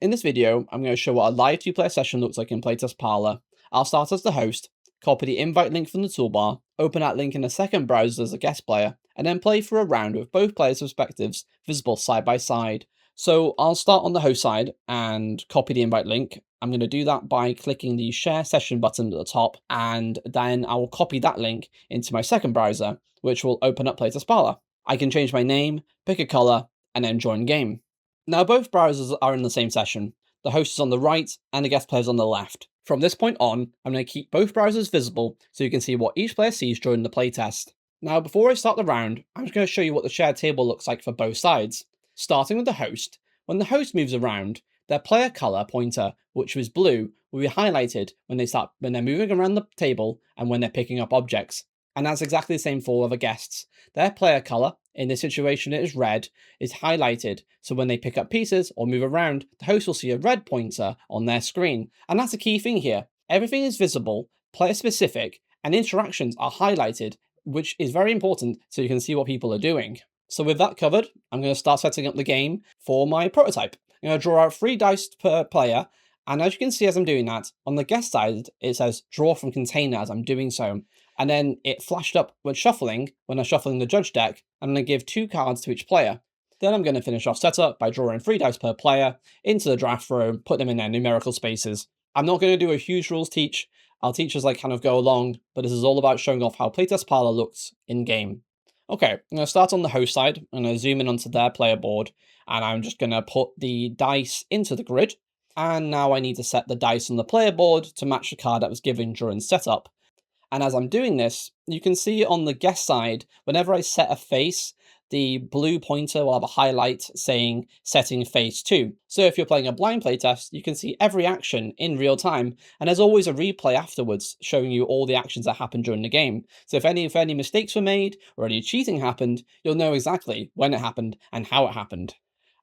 In this video, I'm going to show what a live two-player session looks like in Playtest Parlor. I'll start as the host, copy the invite link from the toolbar, open that link in a second browser as a guest player, and then play for a round with both players' perspectives visible side by side. So I'll start on the host side and copy the invite link. I'm going to do that by clicking the share session button at the top, and then I will copy that link into my second browser, which will open up Playtest Parlor. I can change my name, pick a color, and then join game. Now both browsers are in the same session. The host is on the right and the guest player is on the left. From this point on, I'm going to keep both browsers visible so you can see what each player sees during the playtest. Now before I start the round, I'm just going to show you what the shared table looks like for both sides. Starting with the host, when the host moves around, their player color pointer, which was blue, will be highlighted when they're moving around the table and when they're picking up objects. And that's exactly the same for all other guests. Their player color, in this situation it is red, is highlighted, so when they pick up pieces or move around, the host will see a red pointer on their screen. And that's a key thing here. Everything is visible, player specific, and interactions are highlighted, which is very important so you can see what people are doing. So with that covered, I'm going to start setting up the game for my prototype. I'm going to draw out 3 dice per player, and as you can see as I'm doing that, on the guest side it says draw from container as I'm doing so. And then it flashed up when I'm shuffling the judge deck. I'm going to give 2 cards to each player. Then I'm going to finish off setup by drawing 3 dice per player into the draft throw, put them in their numerical spaces. I'm not going to do a huge rules teach. I'll teach as I kind of go along, but this is all about showing off how Playtest Parlor looks in game. Okay, I'm going to start on the host side. I'm going to zoom in onto their player board, and I'm just going to put the dice into the grid. And now I need to set the dice on the player board to match the card that was given during setup. And as I'm doing this, you can see on the guest side, whenever I set a face, the blue pointer will have a highlight saying setting face 2. So if you're playing a blind playtest, you can see every action in real time, and there's always a replay afterwards showing you all the actions that happened during the game. So if any mistakes were made or any cheating happened, you'll know exactly when it happened and how it happened.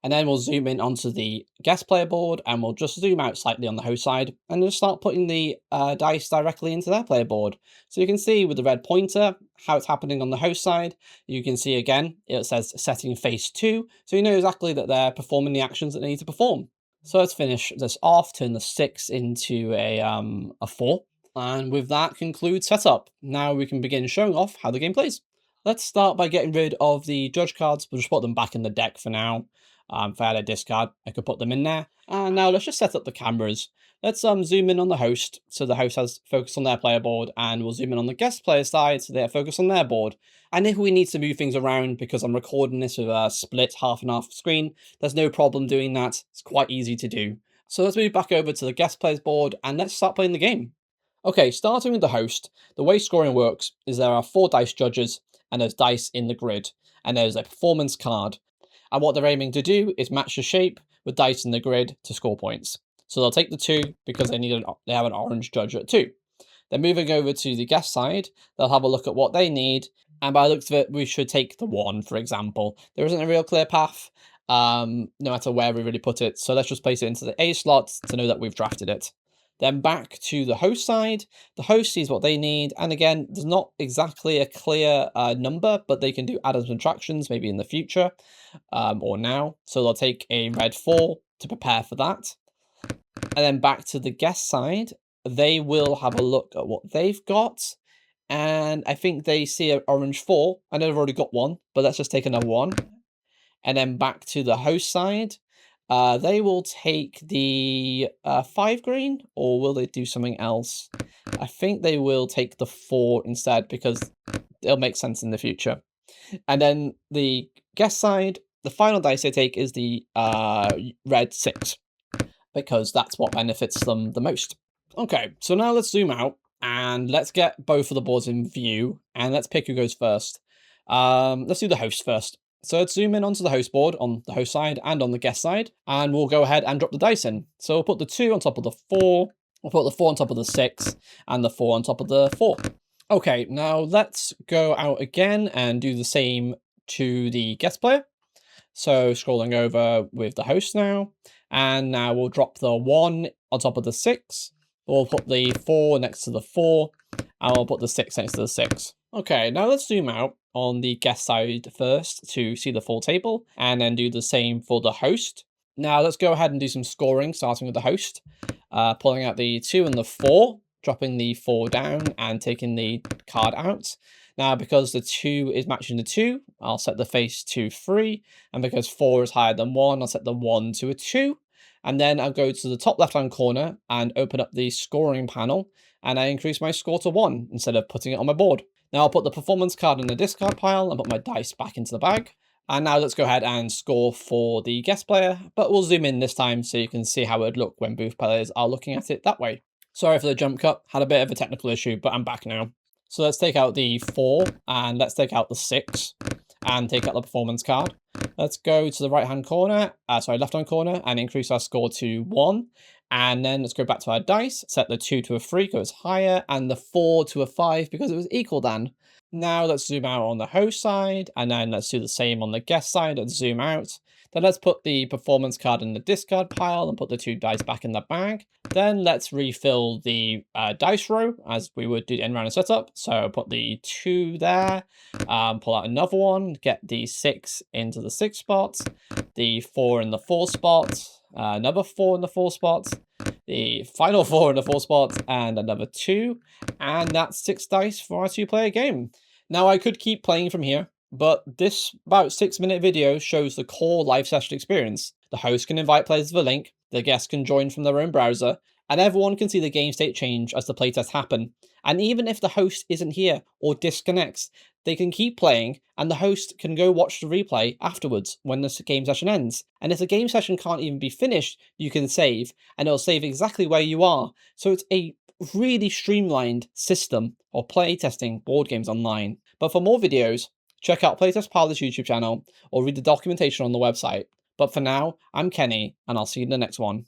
And then we'll zoom in onto the guest player board, and we'll just zoom out slightly on the host side and just start putting the dice directly into their player board. So you can see with the red pointer how it's happening on the host side. You can see again, it says setting face 2. So you know exactly that they're performing the actions that they need to perform. So let's finish this off, turn the 6 into a 4. And with that concludes setup. Now we can begin showing off how the game plays. Let's start by getting rid of the judge cards. We'll just put them back in the deck for now. If I had a discard, I could put them in there. And now let's just set up the cameras. Let's zoom in on the host, so the host has focus on their player board, and we'll zoom in on the guest player side, so they have focus on their board. And if we need to move things around, because I'm recording this with a split half and half screen, there's no problem doing that. It's quite easy to do. So let's move back over to the guest player's board, and let's start playing the game. Okay, starting with the host, the way scoring works is there are 4 dice judges, and there's dice in the grid, and there's a performance card. And what they're aiming to do is match the shape with dice in the grid to score points. So they'll take the 2 because they have an orange judge at 2. Then moving over to the guest side, they'll have a look at what they need. And by the looks of it, we should take the 1, for example. There isn't a real clear path, no matter where we really put it. So let's just place it into the A slot to know that we've drafted it. Then back to the host side, the host sees what they need, and again, there's not exactly a clear number, but they can do add and subtractions maybe in the future or now. So they'll take a red 4 to prepare for that. And then back to the guest side, they will have a look at what they've got, and I think they see an orange 4. I know they've already got 1, but let's just take another 1. And then back to the host side, they will take the 5 green, or will they do something else? I think they will take the 4 instead, because it'll make sense in the future. And then the guest side, the final dice they take is the red 6, because that's what benefits them the most. Okay, so now let's zoom out, and let's get both of the boards in view, and let's pick who goes first. Let's do the host first. So let's zoom in onto the host board on the host side and on the guest side, and we'll go ahead and drop the dice in. So we'll put the 2 on top of the 4, we'll put the 4 on top of the 6, and the 4 on top of the 4. Okay, now let's go out again and do the same to the guest player. So scrolling over with the host now, and now we'll drop the 1 on top of the 6, we'll put the 4 next to the 4, and we'll put the 6 next to the 6. Okay, now let's zoom out on the guest side first to see the full table, and then do the same for the host. Now let's go ahead and do some scoring, starting with the host. Pulling out the 2 and the 4, dropping the 4 down and taking the card out. Now, because the 2 is matching the 2, I'll set the face to 3. And because 4 is higher than 1, I'll set the 1 to a 2. And then I'll go to the top left-hand corner and open up the scoring panel. And I increase my score to 1 instead of putting it on my board. Now I'll put the performance card in the discard pile and put my dice back into the bag. And now let's go ahead and score for the guest player, but we'll zoom in this time so you can see how it would look when both players are looking at it that way. Sorry for the jump cut, had a bit of a technical issue, but I'm back now. So let's take out the 4 and let's take out the 6 and take out the performance card. Let's go to the left-hand corner and increase our score to 1. And then let's go back to our dice, set the 2 to a 3 because it's higher, and the 4 to a 5 because it was equal than. Now let's zoom out on the host side, and then let's do the same on the guest side and zoom out. Then let's put the performance card in the discard pile and put the 2 dice back in the bag. Then let's refill the dice row as we would do in random setup. So put the 2 there, pull out another one, get the 6 into the 6 spot, the 4 in the 4 spot, another 4 in the 4 spot, the final 4 in the 4 spot, and another 2. And that's 6 dice for our 2-player game. Now I could keep playing from here, but this about 6-minute video shows the core live session experience. The host can invite players to the link, the guests can join from their own browser, and everyone can see the game state change as the playtests happen. And even if the host isn't here or disconnects, they can keep playing and the host can go watch the replay afterwards when the game session ends. And if the game session can't even be finished, you can save and it'll save exactly where you are. So it's a really streamlined system of playtesting board games online. But for more videos, check out Playtest Parlor's YouTube channel or read the documentation on the website. But for now, I'm Kenny and I'll see you in the next one.